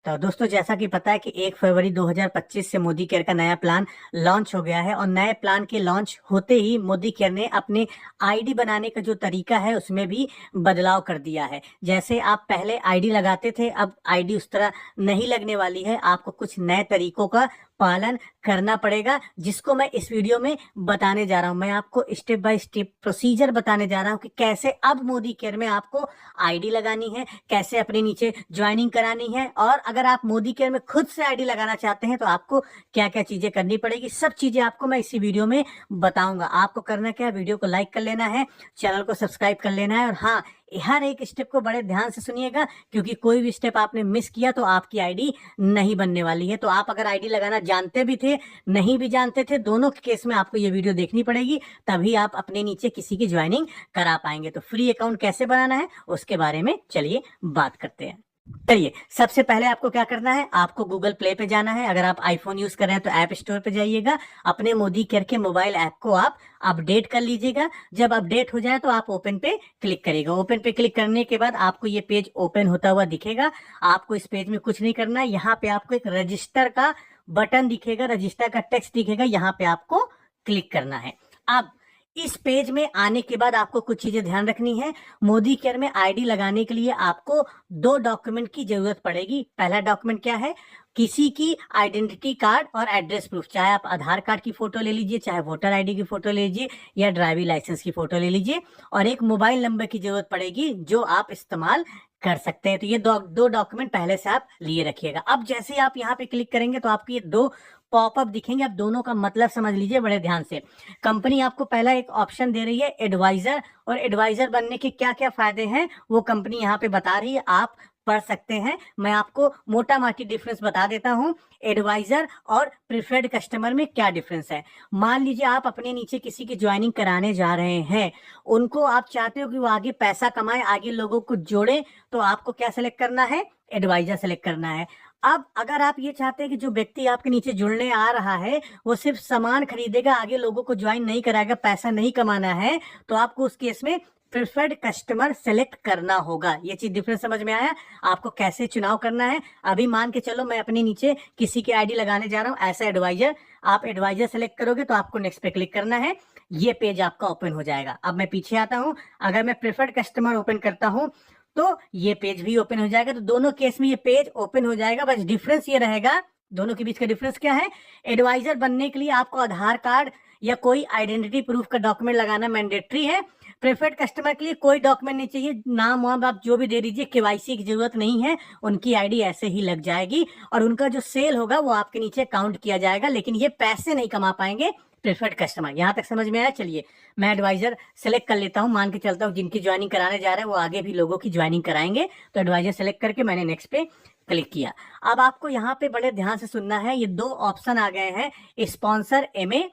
तो दोस्तों, जैसा कि पता है कि 1 फरवरी 2025 से मोदी केयर का नया प्लान लॉन्च हो गया है और नए प्लान के लॉन्च होते ही मोदी केयर ने अपने आईडी बनाने का जो तरीका है उसमें भी बदलाव कर दिया है। जैसे आप पहले आईडी लगाते थे, अब आईडी उस तरह नहीं लगने वाली है। आपको कुछ नए तरीकों का पालन करना पड़ेगा, जिसको मैं इस वीडियो में बताने जा रहा हूं। मैं आपको स्टेप बाय स्टेप प्रोसीजर बताने जा रहा हूं कि कैसे अब मोदी केयर में आपको आईडी लगानी है, कैसे अपने नीचे ज्वाइनिंग करानी है, और अगर आप मोदी केयर में खुद से आईडी लगाना चाहते हैं तो आपको क्या क्या चीजें करनी पड़ेगी, सब चीजें आपको मैं इसी वीडियो में बताऊंगा। आपको करना क्या है, वीडियो को लाइक कर लेना है, चैनल को सब्सक्राइब कर लेना है, और हाँ, हर एक स्टेप को बड़े ध्यान से सुनिएगा, क्योंकि कोई भी स्टेप आपने मिस किया तो आपकी आईडी नहीं बनने वाली है। तो आप अगर आईडी लगाना जानते भी थे, नहीं भी जानते थे, दोनों के केस में आपको ये वीडियो देखनी पड़ेगी, तभी आप अपने नीचे किसी की ज्वाइनिंग करा पाएंगे। तो फ्री अकाउंट कैसे बनाना है उसके बारे में चलिए बात करते हैं। चलिए, सबसे पहले आपको क्या करना है, आपको गूगल प्ले पे जाना है। अगर आप आईफोन यूज कर रहे हैं तो ऐप स्टोर पे जाइएगा, अपने मोदी केयर के मोबाइल ऐप को आप अपडेट कर लीजिएगा। जब अपडेट हो जाए तो आप ओपन पे क्लिक करिएगा। ओपन पे क्लिक करने के बाद आपको ये पेज ओपन होता हुआ दिखेगा। आपको इस पेज में कुछ नहीं करना है, यहाँ पे आपको एक रजिस्टर का बटन दिखेगा, रजिस्टर का टेक्स्ट दिखेगा, यहाँ पे आपको क्लिक करना है। अब इस पेज में आने के बाद आपको कुछ चीजें ध्यान रखनी है। मोदी केयर में आईडी लगाने के लिए आपको 2 डॉक्यूमेंट की जरूरत पड़ेगी। पहला डॉक्यूमेंट क्या है, किसी की आइडेंटिटी कार्ड और एड्रेस प्रूफ, चाहे आप आधार कार्ड की फोटो ले लीजिए, चाहे वोटर आईडी की फोटो ले लीजिए, या ड्राइविंग लाइसेंस की फोटो ले लीजिए, और एक मोबाइल नंबर की जरूरत पड़ेगी जो आप इस्तेमाल कर सकते हैं। तो ये दो डॉक्यूमेंट पहले से आप लिए रखिएगा। अब जैसे आप यहाँ पे क्लिक करेंगे तो आपको ये 2 पॉपअप दिखेंगे। आप दोनों का मतलब समझ लीजिए बड़े ध्यान से। कंपनी आपको पहला एक ऑप्शन दे रही है एडवाइजर, और एडवाइजर बनने के क्या क्या फायदे हैं वो कंपनी यहाँ पे बता रही है, आप पढ़ सकते हैं। मैं आपको मोटा माटी डिफरेंस बता देता हूं, एडवाइजर और प्रिफर्ड कस्टमर में क्या डिफरेंस है। मान लीजिए आप अपने नीचे किसी की ज्वाइनिंग कराने जा रहे हैं, उनको आप चाहते हो कि वो आगे पैसा कमाए, आगे लोगों को जोड़े, तो आपको क्या सेलेक्ट करना है, एडवाइजर सेलेक्ट करना है। अब अगर आप ये चाहते हैं कि जो व्यक्ति आपके नीचे जुड़ने आ रहा है वो सिर्फ सामान खरीदेगा, आगे लोगों को ज्वाइन नहीं कराएगा, पैसा नहीं कमाना है, तो आपको उस केस में प्रिफर्ड कस्टमर सेलेक्ट करना होगा। ये चीज डिफरेंस समझ में आया आपको, कैसे चुनाव करना है। अभी मान के चलो मैं अपने नीचे किसी की आईडी लगाने जा रहा हूं ऐसा एडवाइजर, आप एडवाइजर सेलेक्ट करोगे तो आपको नेक्स्ट पे क्लिक करना है, ये पेज आपका ओपन हो जाएगा। अब मैं पीछे आता हूं, अगर मैं प्रिफर्ड कस्टमर ओपन करता हूं तो ये पेज भी ओपन हो जाएगा। तो दोनों केस में ये पेज ओपन हो जाएगा, बस डिफरेंस ये रहेगा, दोनों के बीच का डिफरेंस क्या है, एडवाइजर बनने के लिए आपको आधार कार्ड या कोई आइडेंटिटी प्रूफ का डॉक्यूमेंट लगाना मैंडेटरी है। प्रेफर्ड कस्टमर के लिए कोई डॉक्यूमेंट नहीं चाहिए, नाम वाम आप जो भी दे दीजिए, केवाईसी की जरूरत नहीं है, उनकी आईडी ऐसे ही लग जाएगी, और उनका जो सेल होगा वो आपके नीचे काउंट किया जाएगा, लेकिन ये पैसे नहीं कमा पाएंगे प्रेफर्ड कस्टमर। यहाँ तक समझ में आया। चलिए मैं एडवाइजर सेलेक्ट कर लेता हूँ, मान के चलता हूँ जिनकी ज्वाइनिंग कराने जा रहे हैं वो आगे भी लोगों की ज्वाइनिंग कराएंगे, तो एडवाइजर सेलेक्ट करके मैंने नेक्स्ट पे क्लिक किया। अब आपको यहाँ पे बड़े ध्यान से सुनना है, ये 2 ऑप्शन आ गए हैं, स्पॉन्सर एमए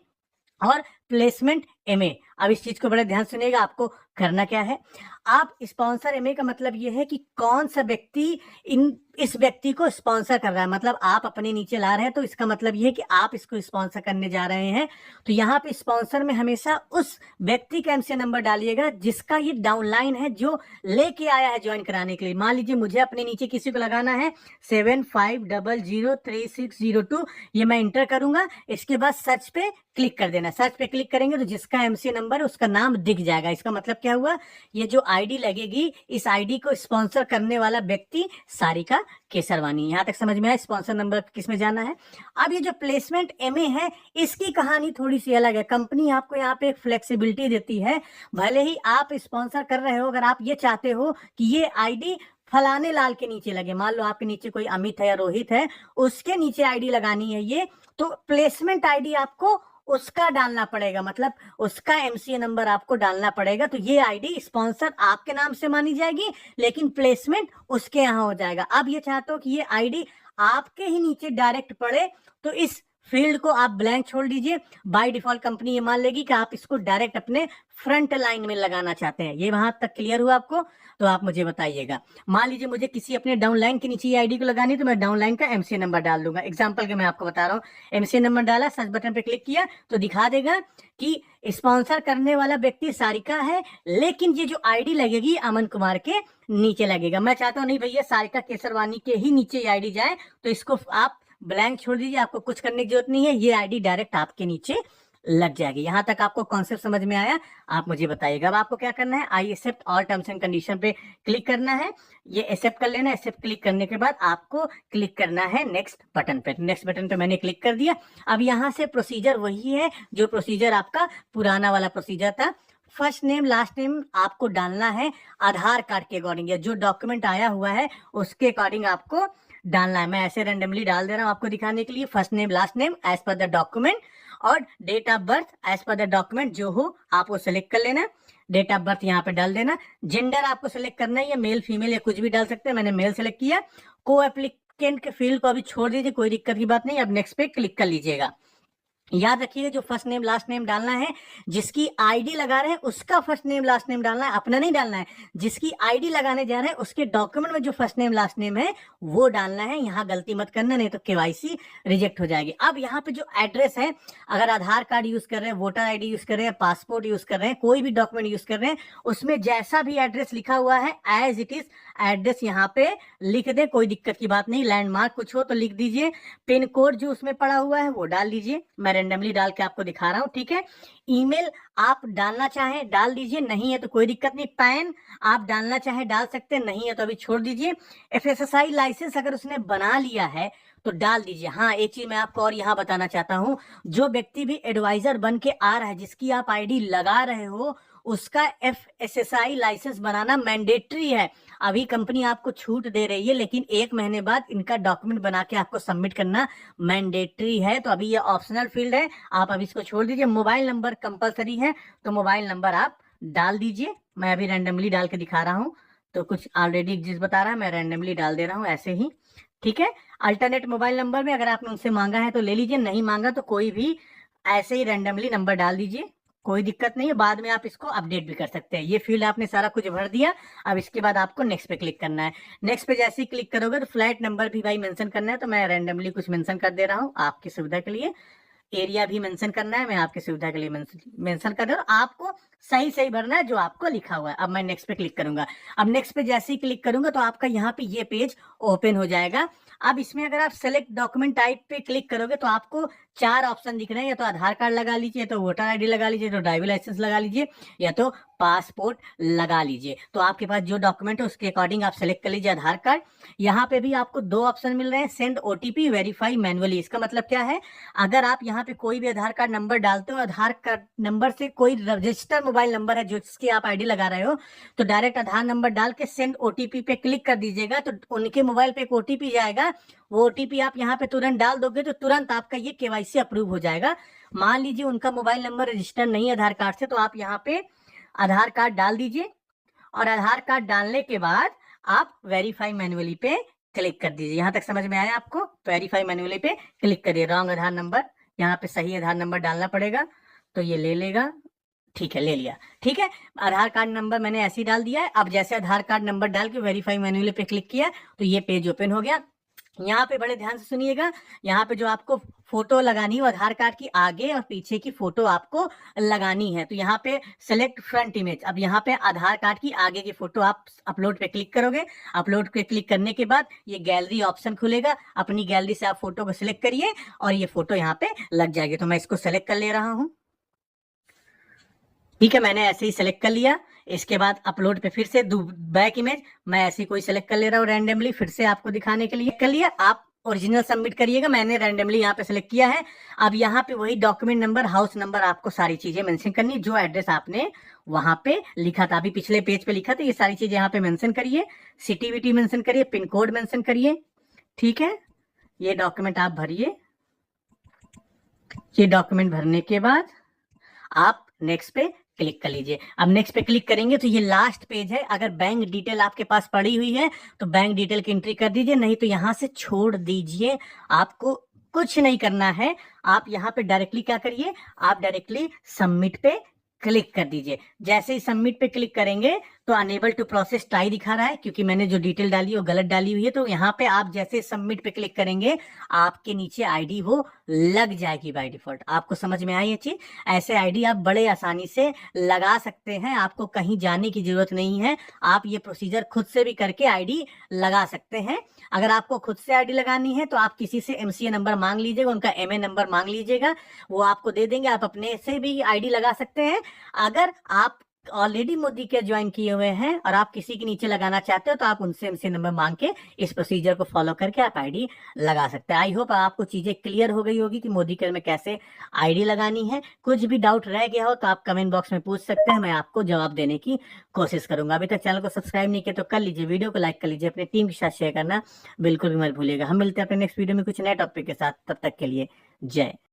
और प्लेसमेंट एमए। अब इस चीज को बड़े ध्यान सुनिएगा, आपको करना क्या है, आप स्पॉन्सर एमए का मतलब यह है कि कौन सा व्यक्ति इस व्यक्ति को स्पॉन्सर कर रहा है, मतलब आप अपने नीचे ला रहे हैं, तो इसका मतलब यह है कि आप इसको स्पॉन्सर करने जा रहे हैं। तो यहाँ पे स्पॉन्सर में हमेशा उस व्यक्ति का एमसी नंबर डालिएगा जिसका ये डाउनलाइन है, जो लेके आया है ज्वाइन कराने के लिए। मान लीजिए मुझे अपने नीचे किसी को लगाना है 75003602, ये मैं इंटर करूंगा, इसके बाद सर्च पे क्लिक कर देना। सर्च पे क्लिक करेंगे तो जिसका एमसी नंबर उसका नाम दिख जाएगा। इसका मतलब क्या हुआ, ये जो आईडी लगेगी, इस आईडी को स्पॉन्सर करने वाला व्यक्ति सारिका केसरवानी। यहां तक समझ में आया, स्पॉन्सर नंबर किस में जाना है। अब ये जो प्लेसमेंट एमए है, इसकी कहानी थोड़ी सी अलग है। कंपनी आपको यहाँ पे एक फ्लेक्सिबिलिटी देती है, भले ही आप स्पॉन्सर कर रहे हो, अगर आप ये चाहते हो कि ये आईडी फलाने लाल के नीचे लगे, मान लो आपके नीचे कोई अमित है या रोहित है, उसके नीचे आईडी लगानी है ये, तो प्लेसमेंट आईडी आपको उसका डालना पड़ेगा, मतलब उसका एमसीए नंबर आपको डालना पड़ेगा। तो ये आईडी स्पॉन्सर आपके नाम से मानी जाएगी, लेकिन प्लेसमेंट उसके यहाँ हो जाएगा। अब ये चाहते हो कि ये आईडी आपके ही नीचे डायरेक्ट पड़े, तो इस फील्ड को आप ब्लैंक छोड़ दीजिए। बाय डिफॉल्ट कंपनी ये मान लेगी कि आप इसको डायरेक्ट अपने फ्रंट लाइन में लगाना चाहते हैं। ये वहां तक क्लियर हुआ आपको? तो आप मुझे बताइएगा। मान लीजिए मुझे किसी अपने डाउन लाइन के नीचे आईडी को लगानी है, तो मैं डाउन लाइन का एमसीए नंबर डाल दूंगा। एग्जाम्पल के मैं आपको बता रहा हूँ, एमसीए नंबर डाला, सर्च बटन पे क्लिक किया तो दिखा देगा कि स्पॉन्सर करने वाला व्यक्ति सारिका है, लेकिन ये जो आईडी लगेगी अमन कुमार के नीचे लगेगा। मैं चाहता हूँ नहीं भैया सारिका केसरवानी के ही नीचे आईडी जाए, तो इसको आप ब्लैंक छोड़ दीजिए, आपको कुछ करने की जरूरत नहीं है, ये आईडी डायरेक्ट आपके नीचे लग जाएगी। यहां तक आपको कॉन्सेप्ट समझ में आया? आप मुझे बताइएगा। अब आपको क्या करना है, I accept all terms and condition पे क्लिक करना है, ये एक्सेप्ट कर लेना है। एक्सेप्ट क्लिक करने के बाद आपको क्लिक करना है नेक्स्ट बटन पे। नेक्स्ट बटन पे मैंने क्लिक कर दिया। अब यहाँ से प्रोसीजर वही है जो प्रोसीजर आपका पुराना वाला प्रोसीजर था। फर्स्ट नेम लास्ट नेम आपको डालना है आधार कार्ड के अकॉर्डिंग, या जो डॉक्यूमेंट आया हुआ है उसके अकॉर्डिंग आपको डालना है। मैं ऐसे रैंडमली डाल दे रहा हूँ आपको दिखाने के लिए। First name last name as per the document, और date of birth as per the document जो हो आप वो सिलेक्ट कर लेना। डेट ऑफ बर्थ यहाँ पे डाल देना। जेंडर आपको सिलेक्ट करना है, या मेल फीमेल या कुछ भी डाल सकते हैं। मैंने मेल सिलेक्ट किया। को एप्लीकेंट के फील्ड को अभी छोड़ दीजिए, कोई दिक्कत की बात नहीं। अब नेक्स्ट पे क्लिक कर लीजिएगा। याद रखिएगा जो फर्स्ट नेम लास्ट नेम डालना है, जिसकी आईडी लगा रहे हैं उसका फर्स्ट नेम लास्ट नेम डालना है, अपना नहीं डालना है। जिसकी आईडी लगाने जा रहे हैं उसके डॉक्यूमेंट में जो फर्स्ट नेम लास्ट नेम है वो डालना है। यहाँ गलती मत करना, नहीं तो केवाईसी रिजेक्ट हो जाएगी। अब यहाँ पे जो एड्रेस है, अगर आधार कार्ड यूज कर रहे हैं, वोटर आईडी यूज कर रहे हैं, पासपोर्ट यूज कर रहे हैं, कोई भी डॉक्यूमेंट यूज कर रहे हैं, उसमें जैसा भी एड्रेस लिखा हुआ है एज इट इज एड्रेस यहाँ पे लिख दे, कोई दिक्कत की बात नहीं। लैंडमार्क कुछ हो तो लिख दीजिए। पिन कोड जो उसमें पड़ा हुआ है वो डाल दीजिए। मैं रैंडमली डाल के आपको दिखा रहा हूँ, ठीक है। ईमेल आप डालना चाहें डाल दीजिए, नहीं है तो कोई दिक्कत नहीं। पैन आप डालना चाहें डाल सकते हैं, नहीं है तो अभी छोड़ दीजिए। एफएसएसआई लाइसेंस अगर उसने बना लिया है तो डाल दीजिए। हाँ, एक चीज मैं आपको और यहाँ बताना चाहता हूँ, जो व्यक्ति भी एडवाइजर बन के आ रहा है, जिसकी आप आईडी लगा रहे हो, उसका एफएसएसआई लाइसेंस बनाना मैंडेटरी है। अभी कंपनी आपको छूट दे रही है, लेकिन 1 महीने बाद इनका डॉक्यूमेंट बना के आपको सबमिट करना मैंडेटरी है। तो अभी ये ऑप्शनल फील्ड है, आप अभी इसको छोड़ दीजिए। मोबाइल नंबर कंपलसरी है, तो मोबाइल नंबर आप डाल दीजिए। मैं अभी रैंडमली डाल के दिखा रहा हूँ, तो कुछ ऑलरेडी एग्जिस्ट बता रहा है, मैं रैंडमली डाल दे रहा हूँ ऐसे ही, ठीक है। अल्टरनेट मोबाइल नंबर में अगर आपने उनसे मांगा है तो ले लीजिए, नहीं मांगा तो कोई भी ऐसे ही रैंडमली नंबर डाल दीजिए, कोई दिक्कत नहीं है। बाद में आप इसको अपडेट भी कर सकते हैं। ये फील्ड आपने सारा कुछ भर दिया। अब इसके बाद आपको नेक्स्ट पे क्लिक करना है। नेक्स्ट पे जैसे ही क्लिक करोगे तो फ्लैट नंबर भी भाई मेंशन करना है, तो मैं रैंडमली कुछ मेंशन कर दे रहा हूँ आपकी सुविधा के लिए। एरिया भी मेंशन करना है, मैं आपकी सुविधा के लिए मेंशन कर रहा हूँ। आपको सही सही भरना है जो आपको लिखा हुआ है। अब मैं नेक्स्ट पे क्लिक करूंगा। अब नेक्स्ट पे जैसे ही क्लिक करूंगा तो आपका यहाँ पे ये पेज ओपन हो जाएगा। अब इसमें अगर आप सेलेक्ट डॉक्यूमेंट टाइप पे क्लिक करोगे तो आपको 4 ऑप्शन दिख रहे हैं, या तो आधार कार्ड लगा लीजिए, या तो वोटर आईडी लगा लीजिए, तो ड्राइविंग लाइसेंस लगा लीजिए, या तो पासपोर्ट लगा लीजिए। तो आपके पास जो डॉक्यूमेंट है उसके अकॉर्डिंग आप सेलेक्ट कर लीजिए आधार कार्ड। यहाँ पे भी आपको 2 ऑप्शन मिल रहे हैं, सेंड ओटीपी, वेरीफाई मैनुअली। इसका मतलब क्या है, अगर आप यहाँ पे कोई भी आधार कार्ड नंबर डालते हो, आधार कार्ड नंबर से कोई रजिस्टर्ड मोबाइल नंबर है जिसकी आप आईडी लगा रहे हो, तो डायरेक्ट आधार नंबर डाल के सेंड ओटीपी पे क्लिक कर दीजिएगा, तो उनके मोबाइल पे एक ओटीपी जाएगा। वो ओटीपी आप यहाँ पे तुरंत डाल दोगे तो तुरंत आपका ये केवाईसी अप्रूव हो जाएगा। मान लीजिए उनका मोबाइल नंबर रजिस्टर नहीं है आधार कार्ड से, तो आप यहाँ पे आधार कार्ड डाल दीजिए, और आधार कार्ड डालने के बाद आप वेरीफाई मैनुअली पे क्लिक कर दीजिए। यहाँ तक समझ में आया आपको? वेरीफाई मैनुअली पे क्लिक करिए। रॉन्ग आधार नंबर, यहाँ पे सही आधार नंबर डालना पड़ेगा, तो ये ले लेगा, ठीक है, ले लिया, ठीक है। आधार कार्ड नंबर मैंने ऐसे ही डाल दिया है। अब जैसे आधार कार्ड नंबर डाल के वेरीफाई मैनुअली पे क्लिक किया तो ये पेज ओपन हो गया। यहाँ पे बड़े ध्यान से सुनिएगा, यहाँ पे जो आपको फोटो लगानी है आधार कार्ड की आगे और पीछे की फोटो आपको लगानी है, तो यहाँ पे सेलेक्ट फ्रंट इमेज। अब यहाँ पे आधार कार्ड की आगे की फोटो आप अपलोड पे क्लिक करोगे। अपलोड पे क्लिक करने के बाद ये गैलरी ऑप्शन खुलेगा, अपनी गैलरी से आप फोटो को सिलेक्ट करिए और ये फोटो यहाँ पे लग जाएगी। तो मैं इसको सिलेक्ट कर ले रहा हूँ, ठीक है, मैंने ऐसे ही सेलेक्ट कर लिया। इसके बाद अपलोड पे फिर से बैक इमेज मैं ऐसे ही कोई सेलेक्ट कर ले रहा हूँ रैंडमली, फिर से आपको दिखाने के लिए कर लिया। आप ओरिजिनल सबमिट करिएगा, मैंने रैंडमली यहाँ पे सेलेक्ट किया है। अब यहाँ पे वही डॉक्यूमेंट नंबर, हाउस नंबर, आपको सारी चीजें मेंशन करनी, जो एड्रेस आपने वहां पे लिखा था, अभी पिछले पेज पे लिखा था, ये सारी चीजें यहाँ पे मेंशन करिए। सिटी विटी मेंशन करिए, पिन कोड मेंशन करिए, ठीक है। ये डॉक्यूमेंट आप भरिए। ये डॉक्यूमेंट भरने के बाद आप नेक्स्ट पे क्लिक कर लीजिए। अब नेक्स्ट पे क्लिक करेंगे तो ये लास्ट पेज है। अगर बैंक डिटेल आपके पास पड़ी हुई है तो बैंक डिटेल की एंट्री कर दीजिए, नहीं तो यहाँ से छोड़ दीजिए। आपको कुछ नहीं करना है। आप यहाँ पे डायरेक्टली क्या करिए, आप डायरेक्टली सबमिट पे क्लिक कर दीजिए। जैसे ही सबमिट पे क्लिक करेंगे तो अनेबल टू प्रोसेस ट्राई दिखा रहा है, क्योंकि मैंने जो डिटेल डाली है वो गलत डाली हुई है। तो यहाँ पे आप जैसे सबमिट पे क्लिक करेंगे आपके नीचे आईडी वो लग जाएगी बाय डिफॉल्ट। आपको समझ में आई ये चीज? ऐसे आईडी आप बड़े आसानी से लगा सकते हैं, आपको कहीं जाने की जरूरत नहीं है। आप ये प्रोसीजर खुद से भी करके आईडी लगा सकते हैं। अगर आपको खुद से आईडी लगानी है तो आप किसी से एमसीए नंबर मांग लीजिएगा, उनका एमए नंबर मांग लीजिएगा, वो आपको दे देंगे। आप अपने से भी आईडी लगा सकते हैं। अगर आप ऑलरेडी मोदी केयर ज्वाइन किए हुए हैं और आप किसी के नीचे लगाना चाहते हो तो आप उनसे एमसीए नंबर मांग के इस प्रोसीजर को फॉलो करके आप आईडी लगा सकते हैं। आई होप आपको चीजें क्लियर हो गई होगी कि मोदी केयर में कैसे आईडी लगानी है। कुछ भी डाउट रह गया हो तो आप कमेंट बॉक्स में पूछ सकते हैं, मैं आपको जवाब देने की कोशिश करूंगा। अभी तक चैनल को सब्सक्राइब नहीं किया तो कर लीजिए, वीडियो को लाइक कर लीजिए, अपनी टीम के साथ शेयर करना बिल्कुल भी मत भूलिएगा। हम मिलते हैं अपने नेक्स्ट वीडियो में कुछ नए टॉपिक के साथ, तब तक के लिए जय